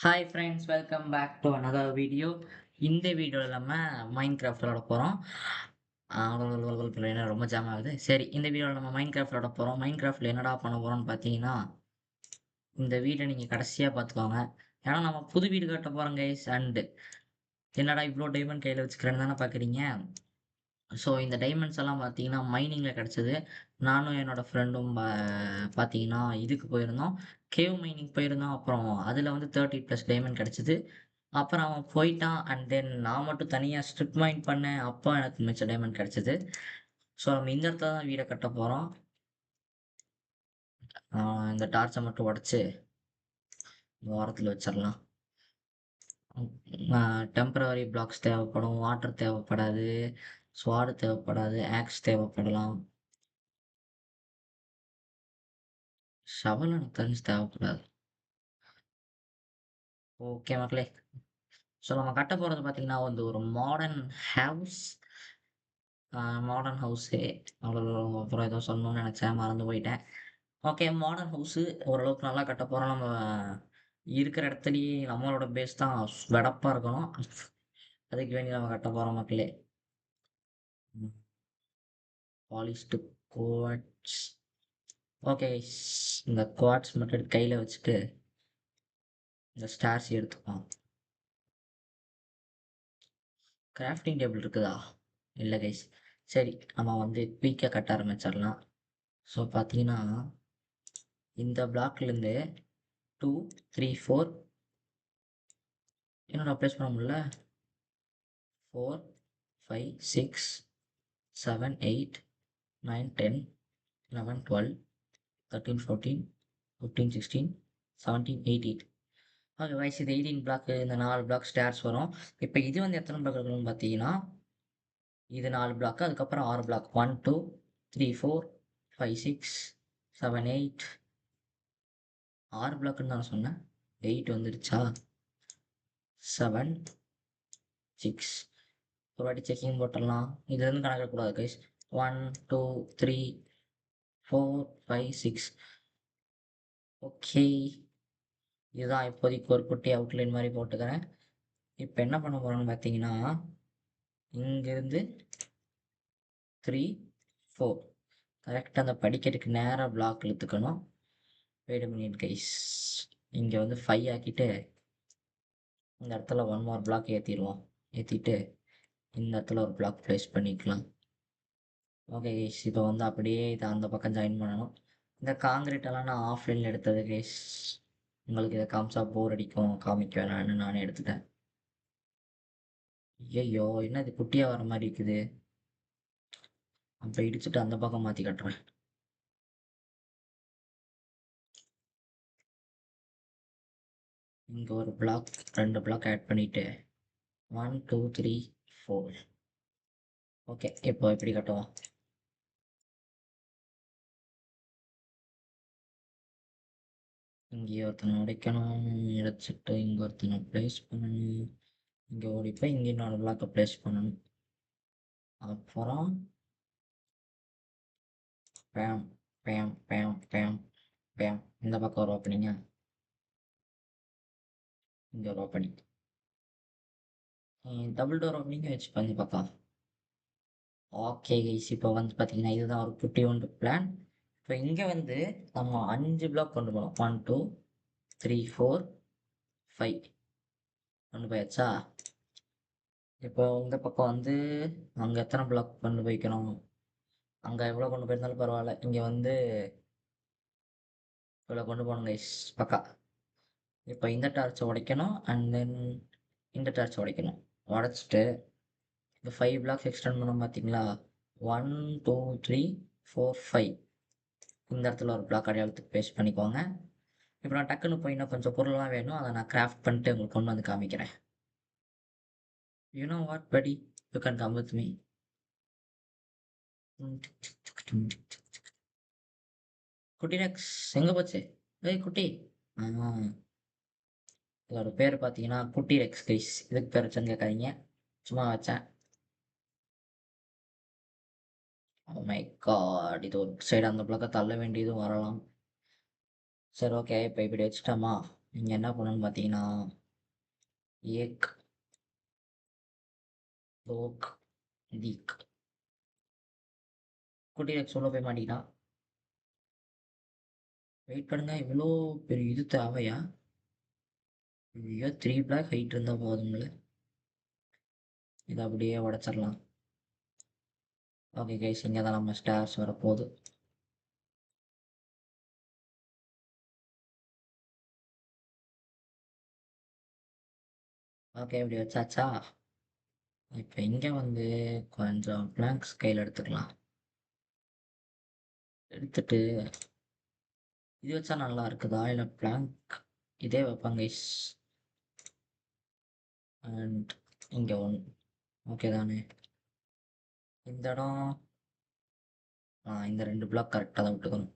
Hi friends, welcome back to another video. இந்த வீடியோவில் நம்ம மைண்ட் கிராஃப்ட் விளாட போகிறோம். என்ன ரொம்ப ஜாம் ஆகுது. சரி, இந்த வீடியோவில் நம்ம மைண்ட் கிராஃப்ட் விளாட போகிறோம். மைண்ட் கிராஃப்டில் என்னடா பண்ண போகிறோம்னு பார்த்தீங்கன்னா, இந்த வீடை நீங்கள் கடைசியாக பார்த்துக்கோங்க. ஏன்னா நம்ம புது வீடு கட்ட போகிறோம் கைஸ். அண்டு என்னடா இவ்வளோ டைமண்ட் கையில் வச்சுக்கிறேன்னு தானே பார்க்குறீங்க. ஸோ இந்த டைமண்ட்ஸ் எல்லாம் பார்த்தீங்கன்னா மைனிங்கில் கிடச்சிது. நானும் என்னோட ஃப்ரெண்டும் பார்த்தீங்கன்னா இதுக்கு போயிருந்தோம். கேவ் மைனிங் போயிருந்தோம். அப்புறம் அதில் வந்து 30+ டைமண்ட் கிடச்சிது. அப்புறம் அவன் போயிட்டான். அண்ட் தென் நான் மட்டும் தனியா ஸ்ட்ரிப் மைண்ட் பண்ணேன். அப்போ எனக்கு மிச்ச டைமண்ட் கிடைச்சது. ஸோ நம்ம இந்த இடத்துல தான் வீட கட்ட போறோம். இந்த டார்ச்ச மட்டும் உடைச்சு இந்த ஓரத்துல வச்சிரலாம். டெம்பரவரி பிளாக்ஸ் தேவைப்படும். வாட்டர் தேவைப்படாது. ஸ்வாடு தேவைப்படாது. ஆக்ஸ் தேவைப்படலாம். ஷவல் எனக்கு தெரிஞ்சு தேவைப்படாது. ஓகே மக்களே. ஸோ நம்ம கட்ட போறது பார்த்தீங்கன்னா வந்து ஒரு மாடர்ன் ஹவுஸ். Modern house. அப்புறம் ஏதோ சொல்லணும்னு நினைச்சேன், மறந்து போயிட்டேன். ஓகே, மாடர்ன் ஹவுஸு ஓரளவுக்கு நல்லா கட்ட போறோம். நம்ம இருக்கிற இடத்துலயே நம்மளோட பேஸ் தான் வெடப்பா இருக்கணும். அதுக்கு வேண்டி நம்ம கட்ட போறோம் மக்களே. Polished quartz. ஓகே கைஸ், இந்த குவார்ட்ஸ் மட்டும் எடுத்து கையில வச்சுட்டு இந்த ஸ்டார்ஸ் எடுத்துப்போம். கிராஃப்டிங் டேபிள் இருக்குதா? இல்லை கைஸ். சரி, நம்ம வந்து குயிக்காக கட்ட ஆரம்பிச்சிடலாம். ஸோ பார்த்தீங்கன்னா இந்த பிளாக்லேருந்து 2, 3, 4 என்னோட ப்ளேஸ் பண்ண முடியல. 4, 5, 6, 7, 8, 9, 10, 11, 12, 13, 14, 15, 16, 17, 18. ஓகே வைஸ், இது 18 பிளாக். இந்த 4 பிளாக் ஸ்டேர்ஸ் வரும். இப்போ இது வந்து எத்தனை பிளாக் இருக்குன்னு பார்த்தீங்கன்னா, இது 4 பிளாக், அதுக்கப்புறம் 6 பிளாக். 1, 2, 3, 4, 5, 6, 7, 8. 6 பிளாக்குன்னு தான் சொன்னேன். 8 வந்துருச்சா? 7, 6. ஒரு வாட்டி செக்கிங் போட்டுடலாம். இதுலேருந்து கணக்கிடக்கூடாது கைஸ். 1, 2, 3, 4, 5, 6. ஓகே, இதுதான் இப்போதைக்கு ஒரு குட்டி அவுட்லைன் மாதிரி போட்டுக்கிறேன். இப்போ என்ன பண்ண போகிறோம்னு பார்த்தீங்கன்னா, இங்கேருந்து 3, 4 கரெக்டாக அந்த படிக்கட்டுக்கு நேராக பிளாக் இழுத்துக்கணும். Wait a minute guys. இங்கே வந்து 5 ஆக்கிட்டு இந்த இடத்துல 1 more பிளாக் ஏற்றிடுவோம். ஏற்றிட்டு இந்த இடத்துல ஒரு பிளாக் ப்ளேஸ் பண்ணிக்கலாம். ஓகே கைஸ், இப்போ வந்து அப்படியே இதை அந்த பக்கம் ஜாயின் பண்ணணும். இந்த காங்கிரீட் எல்லாம் நான் ஆஃப்லைனில் எடுத்தது கைஸ். உங்களுக்கு இதை காமிச்சா போர் அடிக்கும், காமிக்க வேணான்னு நானே எடுத்துட்டேன். ஐயோ, என்ன இது குட்டியாக வர மாதிரி இருக்குது. அப்போ இடிச்சுட்டு அந்த பக்கம் மாற்றி கட்டுறேன். இங்கே ஒரு பிளாக், 2 பிளாக் ஆட் பண்ணிவிட்டு 1, 2, 3, 4. ஓகே, இப்போ எப்படி கட்டுவோம்? இங்கே ஒருத்தனை உடைக்கணும். உடைச்சிட்டு இங்கே ஒருத்தனை ப்ளேஸ் பண்ணணும். இங்கே ஓடிப்போய் இங்கே இன்னொரு பிளாக்கை ப்ளேஸ் பண்ணணும். அப்புறம் பேம் பேம் பேம் பேம் பேம். இந்த பக்கம் ஒரு ஓப்பனிங்க, இங்கே ஒரு ஓப்பனிங். டபுள் டோர் ஓப்பனிங்க வச்சு பண்ணி பார்க்கலாம். ஓகே கைஸ், இப்போ வந்து பார்த்தீங்கன்னா இதுதான் ஒரு குட்டி ஒன்று பிளான். இப்போ இங்கே வந்து நம்ம 5 பிளாக் கொண்டு போகணும். 1, 2, 3, 4, 5 கொண்டு போயாச்சா? இப்போ இந்த பக்கம் வந்து அங்கே எத்தனை பிளாக் கொண்டு போய்க்கணும்? அங்கே எவ்வளோ கொண்டு போயிருந்தாலும் பரவாயில்ல. இங்கே வந்து இவ்வளோ கொண்டு போகணும் கைஸ், பக்கா. இப்போ இந்த டார்ச்சை உடைக்கணும். அண்ட் தென் இந்த டார்ச்சை உடைக்கணும். உடச்சிட்டு இந்த 5 பிளாக்ஸ் எக்ஸ்டெண்ட் பண்ணோம் பார்த்தீங்களா? 1, 2, 3, 4, 5. இந்த இடத்துல ஒரு பிளாக் அடையாளத்துக்கு பேஸ்ட் பண்ணிக்கோங்க. இப்போ நான் டக்குன்னு போய் இன்னும் கொஞ்சம் பொருள்லாம் வேணும். அதை நான் கிராஃப்ட் பண்ணிட்டு உங்களுக்கு கொண்டு வந்து காமிக்கிறேன். யூ நோ வாட் படி, you can come with me. குட்டி ரெக்ஸ் எங்கே போச்சு? ஏய் குட்டி. ஆ, இதோட பேர் பார்த்தீங்கன்னா குட்டி ரெக்ஸ் கைஸ். இதுக்கு பேர் வச்சுன்னு கேட்காதீங்க, சும்மா வச்சேன். ஓ மை காட், இது ஒரு சைடு அந்த பிளாக்கை தள்ள வேண்டியதும் வரலாம். சரி ஓகே, இப்போ இப்படி வச்சுட்டோமா? நீங்கள் என்ன பண்ணணும்னு பார்த்தீங்கன்னா ஏக் தோக் தீக் குட்டி சொல்ல போய் மாட்டீங்கன்னா வெயிட் பண்ணுங்க. இவ்வளோ பெரிய இது தேவையா? ஐயோ 3 பிளாக் ஹைட் இருந்தால் போதும்ல. இதை அப்படியே உடச்சிடலாம். ஓகே கைஸ், இங்கே தான் நம்ம ஸ்டார்ஸ் வரப்போகுது. ஓகே, இப்படி வச்சாச்சா? இப்போ இங்கே வந்து கொஞ்சம் பிளாங்க்ஸ் கையில் எடுத்துக்கலாம். எடுத்துட்டு இது வச்சா நல்லா இருக்குதா இல்லை பிளாங்க் இதே வைப்பாங்க கைஸ். அண்ட் இங்கே ஒன்று ஓகே தானே? இந்த இடம் இந்த 2 பிளாக் கரெக்டாக தான் விட்டுக்கணும்.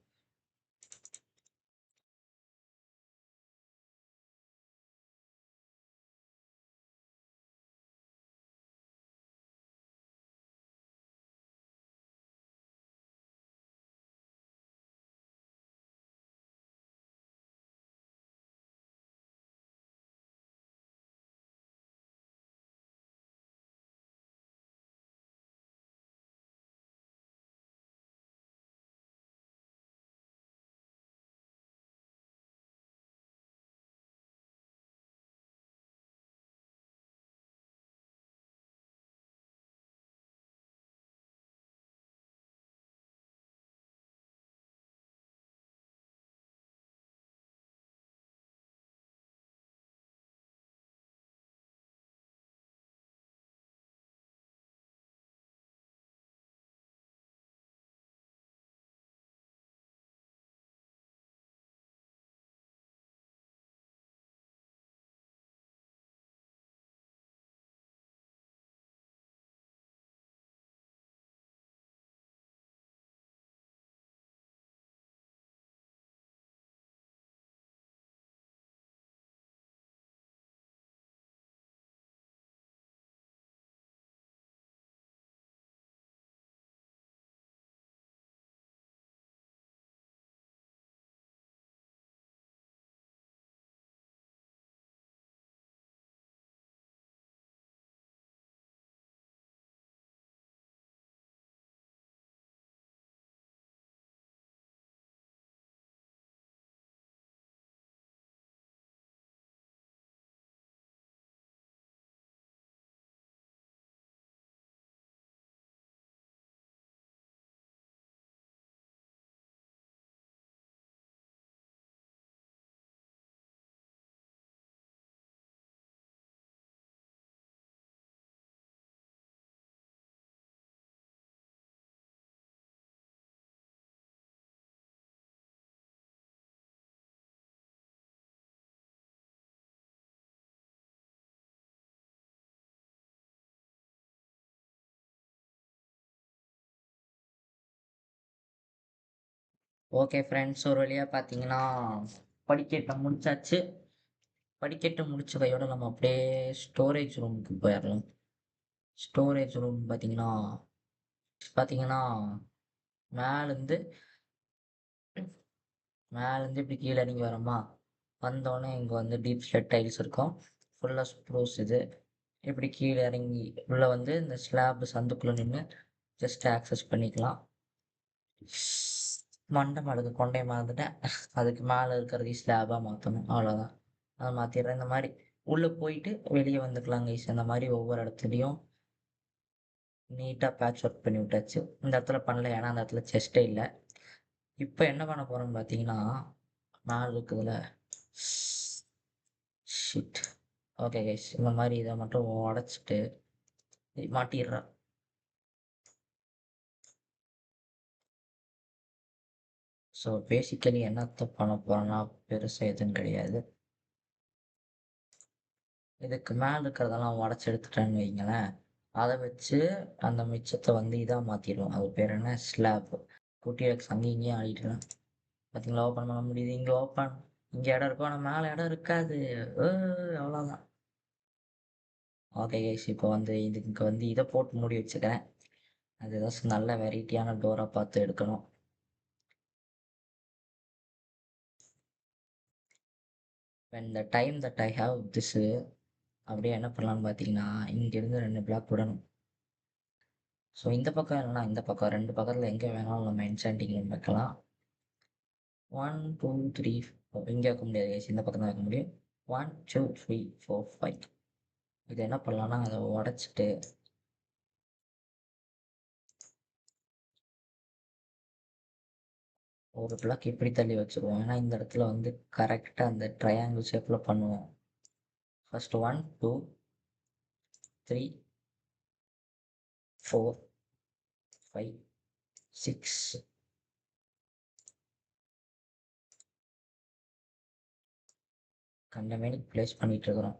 ஓகே ஃப்ரெண்ட்ஸ், ஒரு வழியாக பார்த்தீங்கன்னா படிக்கட்டை முடிச்சாச்சு. படிக்கட்டு முடிச்ச கையோட நம்ம அப்படியே ஸ்டோரேஜ் ரூமுக்கு போயிடலாம். ஸ்டோரேஜ் ரூம் பார்த்தீங்கன்னா மேலேருந்து இப்படி கீழே இறங்கி வரோமா, வந்தோடனே இங்கே வந்து டீப் ஸ்லெட் டைல்ஸ் இருக்கும். ஃபுல்லாக ஸ்ப்ரூஸ் இது. இப்படி கீழே இறங்கி உள்ளே வந்து இந்த ஸ்லாப் சந்துக்குள்ளே நின்று ஜஸ்ட் ஆக்சஸ் பண்ணிக்கலாம். மண்டை மடக்கு கொண்டைய மறந்துட்டேன். அதுக்கு மேலே இருக்கிறது ஸ்லாபாக மாற்றணும், அவ்வளோதான். அதை மாற்றிடுறேன். இந்த மாதிரி உள்ளே போயிட்டு வெளியே வந்துக்கலாம் கைஸ். இந்த மாதிரி ஒவ்வொரு இடத்துலையும் நீட்டாக பேட்ச் ஒர்க் பண்ணி விட்டாச்சு. இந்த இடத்துல பண்ணல, ஏன்னா அந்த இடத்துல செஸ்ட்டே இல்லை. இப்போ என்ன பண்ண போகிறோம்னு பார்த்தீங்கன்னா மேலே இருக்குதுல ஷிட். ஓகே கைஸ், இந்த மாதிரி இதை மட்டும் உடச்சிட்டு மாட்டிடுறேன். ஸோ பேசிக்கலி என்னத்த பண்ண போகிறோன்னா பெருசாக எதுவும் கிடையாது. இதுக்கு மேலே இருக்கிறதெல்லாம் உடச்சி எடுத்துட்டேன்னு வைங்களேன், அதை வச்சு அந்த மிச்சத்தை வந்து இதாக மாற்றிடுவோம். அது பேர் என்ன, ஸ்லாப். குட்டி எக்ஸ் அங்கேயும் இங்கேயும் ஆடிட்டுலாம் பார்த்தீங்களா, ஓப்பன் பண்ண முடியுது. இங்கே ஓப்பன், இங்கே இடம் இருக்கும் ஆனால் மேலே இடம் இருக்காது. அவ்வளோதான். ஓகே கைஸ், இப்போ வந்து இதுக்கு வந்து இதை போட்டு மூடி வச்சுக்கிறேன். அது ஏதாச்சும் நல்ல வெரைட்டியான டோராக பார்த்து எடுக்கணும். when the time that I have this அப்படியே என்ன பண்ணலாம்னு பார்த்தீங்கன்னா, இங்கேருந்து 2 பிளாக் விடணும். ஸோ இந்த பக்கம் இல்லைனா இந்த பக்கம் 2 பக்கத்துல எங்க வேணாலும் நம்ம என்சாண்டிங் ரூம் வைக்கலாம். 1, 2, 3, 4 இங்க வைக்க முடியாது கைஸ். இந்த பக்கம் தான் வைக்க முடியும். 1, 2, 3, 4, 5 இது என்ன பண்ணலாம்னா அதை உடைச்சிட்டு ஒரு பிளாக் இப்படி தள்ளி வச்சிருவோம். ஏன்னா இந்த இடத்துல வந்து கரெக்டாக அந்த ட்ரையாங்கிள் ஷேப்பில் பண்ணுவோம். ஃபர்ஸ்ட் 1, 2, 3, 4, 5, 6 கண்டமேனிக்கு பிளேஸ் பண்ணிட்டு இருக்கிறோம்.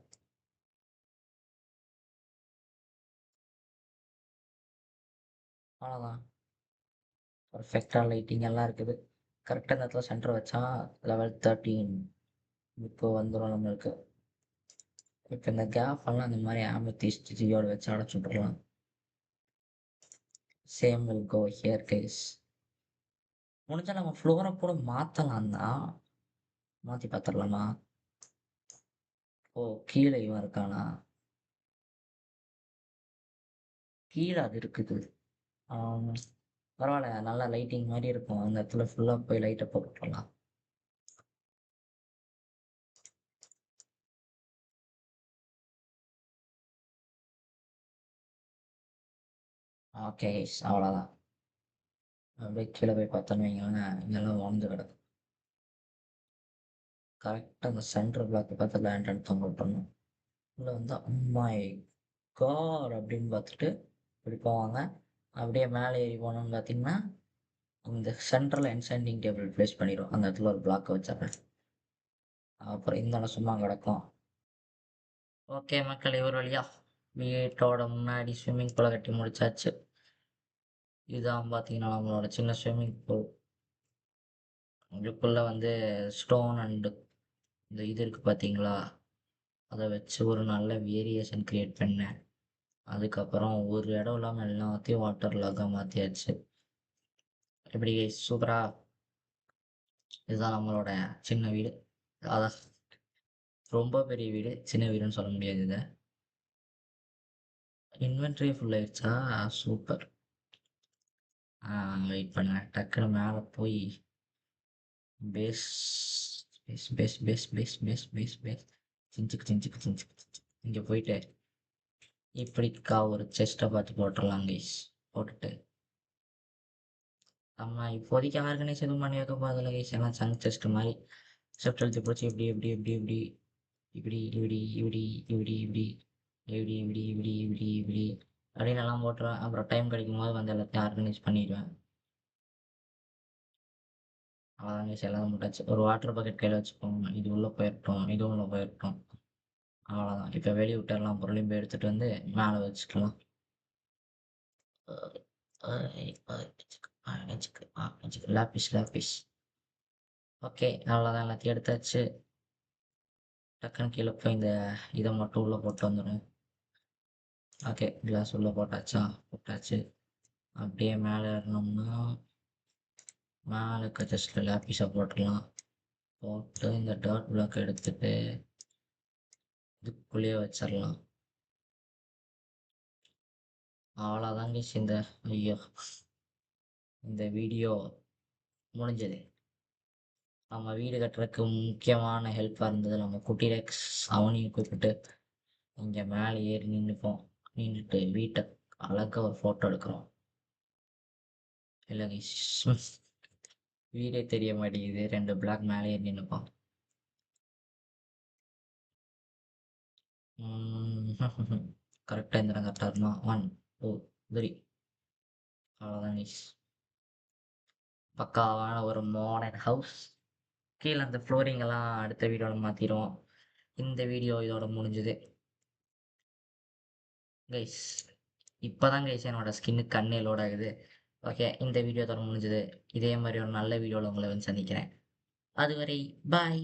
அவ்வளோதான். பர்ஃபெக்டாக லைட்டிங் எல்லாம் இருக்குது. கரெக்டாக இந்த இடத்துல சென்டர் வச்சா லெவல் 13 இப்போ வந்துடும் நம்மளுக்கு. இப்போ இந்த கேப் எல்லாம் இந்த மாதிரி ஆமெத்திஸ்ட் ஜியோட வச்சு அடைச்சு விட்டுறலாம். Same will go here guys. முடிஞ்சா நம்ம ஃப்ளோரை கூட மாற்றலாம் தான். மாற்றி பார்த்துடலாமா? ஓ கீழே இவன் இருக்கானா? கீழே அது இருக்குது. பரவாயில்ல, நல்லா லைட்டிங் மாதிரி இருக்கும். அந்த இடத்துல ஃபுல்லாக போய் லைட்டை போட்டுடலாம். ஓகே அவ்வளோதான். அப்படியே கீழே போய் பார்த்தோன்னு வைங்களேன், இங்கெல்லாம் உடஞ்சு கிடக்கு. கரெக்டாக அந்த சென்டர் பிளாக் பார்த்து லேண்டன் தொங்க விட்டுறணும். உள்ளே வந்து மை காட் அப்படின்னு பார்த்துட்டு இப்படி போவாங்க. அப்படியே மேலே ஏறி போனோம்னு பார்த்தீங்கன்னா இந்த சென்டரில் என்செண்டிங் டேபிள் ப்ளேஸ் பண்ணிடும். அந்த இடத்துல ஒரு பிளாக் வச்சிடுறேன். அப்புறம் இந்த இடம் சும்மா கிடக்கும். ஓகே மக்கள், ஒரு வழியா வீட்டோட முன்னாடி ஸ்விம்மிங் பூலை கட்டி முடிச்சாச்சு. இதுதான் பார்த்தீங்கன்னா நம்மளோட சின்ன ஸ்விம்மிங் பூல். இதுக்குள்ளே வந்து ஸ்டோன் அண்டு இந்த இது இருக்குது பார்த்தீங்களா, அதை வச்சு ஒரு நல்ல வேரியேஷன் க்ரியேட் பண்ணேன். அதுக்கப்புறம் ஒரு இடம் இல்லாமல் எல்லாத்தையும் வாட்டர் லாக்காக மாற்றியாச்சு. எப்படி சூப்பரா? இதுதான் நம்மளோட சின்ன வீடு. அதான் ரொம்ப பெரிய வீடு, சின்ன வீடுன்னு சொல்ல முடியாது. இதை இன்வென்ட்ரி ஃபுல் ஆயிடுச்சா? சூப்பர். வெயிட் பண்ணுங்க, டக்குன்னு மேலே போய் பேஸ் பேஸ் பேஸ் பேஸ் பேஸ் பேஸ் பேஸ் பேஸ் சிஞ்சுக்கு சிஞ்சுக்கு சிஞ்சுக்கு இங்கே போயிட்டு இப்படிக்கா ஒரு செஸ்ட்டை பார்த்து போட்டுடலாம் கைஸ். போட்டுட்டு நம்ம இப்போதைக்கு ஆர்கனைஸ் எதுவும் பண்ணி வைக்க போதில்ல கைஸ். எல்லாம் சங்க் செஸ்ட் மாதிரி செப்ட் எழுதி பிடிச்சி இப்படி இப்படி இப்படி இப்படி இப்படி இப்படி இப்படி இப்படி இப்படி இப்படி இப்படி இப்படி இப்படி இப்படி அப்படின்னு எல்லாம் போட்டுருவேன். அப்புறம் டைம் கிடைக்கும் போது வந்து எல்லாத்தையும் ஆர்கனைஸ் பண்ணிடுவேன். அவ்வளோதான் கைஸ், எல்லாம் முட்டாச்சு. ஒரு வாட்டர் பக்கெட் கையில் வச்சுப்போம். இது உள்ளே போயிட்டோம், இது உள்ளே போயிட்டோம். அவ்வளோதான். இப்போ வெளியே விட்டு எல்லாம் பொருளையும் போய் எடுத்துகிட்டு வந்து மேலே வச்சுக்கலாம். Lapis lapis. ஓகே அவ்வளோதான், எல்லாத்தையும் எடுத்தாச்சு. டக்குன்னு கீழே போய் இந்த இதை மட்டும் உள்ளே போட்டு வந்துடும். ஓகே கிளாஸ் உள்ளே போட்டாச்சா? போட்டாச்சு. அப்படியே மேலே ஏறணும்னா மேலே இருக்க ஜஸ்ட்டில் லாபிஸை போட்டுடலாம். போட்டு இந்த டாட் பிளாக் எடுத்துட்டு இதுக்குள்ளேயே வச்சிடலாம். அவ்வளோதாங்க இந்த ஐயோ இந்த வீடியோ முடிஞ்சது. நம்ம வீடு கட்டுறதுக்கு முக்கியமான ஹெல்ப்பாக இருந்தது நம்ம குட்டி ரெக்ஸ். அவனையும் கூப்பிட்டு இங்கே மேலே ஏறி நின்றுப்போம். நின்றுட்டு வீட்டை அழகாக ஒரு ஃபோட்டோ எடுக்கிறோம். இல்லைங்க வீடே தெரிய மாட்டேங்குது. 2 பிளாக் மேலே ஏறி நின்றுப்போம். கரெக்டாக இந்த கரெக்டாக இருக்கணும். 1, 2, 3 அவ்வளோதான் கைஸ். பக்காவான ஒரு மாடர்ன் ஹவுஸ். கீழே அந்த ஃப்ளோரிங் எல்லாம் அடுத்த வீடியோவில் மாற்றிடுவோம். இந்த வீடியோ இதோட முடிஞ்சுது கைஸ். இப்போ தான் கைஸ் என்னோட ஸ்கின்னு கண்ணே லோட் ஆகுது. ஓகே, இந்த வீடியோ இதோட முடிஞ்சுது. இதே மாதிரி ஒரு நல்ல வீடியோவில் உங்களை வந்து சந்திக்கிறேன். அதுவரை பாய்.